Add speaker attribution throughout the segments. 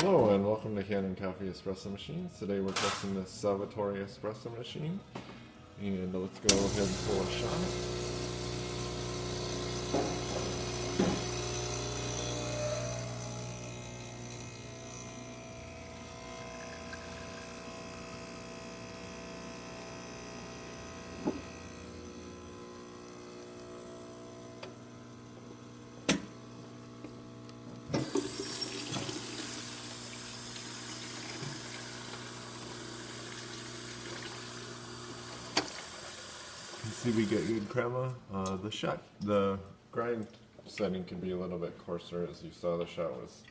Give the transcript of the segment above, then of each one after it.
Speaker 1: Hello and welcome to Kanen Coffee Espresso Machines. Today we're testing the Salvatore Espresso Machine, and let's go ahead and pull a shot. You see we get good crema. The grind setting can be a little bit coarser. As you saw, the shot was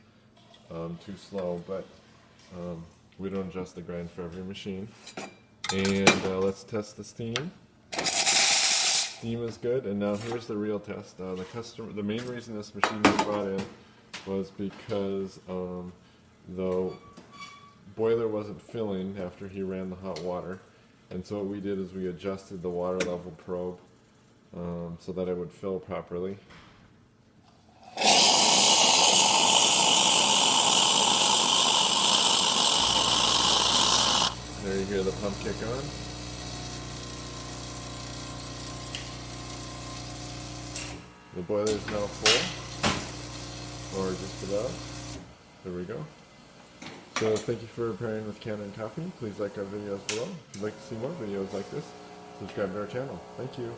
Speaker 1: too slow, but we don't adjust the grind for every machine. And let's test the steam. Steam is good, and now here's the real test. The main reason this machine was brought in was because the boiler wasn't filling after he ran the hot water. And so what we did is we adjusted the water level probe so that it would fill properly. There you hear the pump kick on. The boiler is now full, or just about. There we go. So thank you for pairing with Kanen Coffee. Please like our videos below. If you'd like to see more videos like this, subscribe to our channel. Thank you.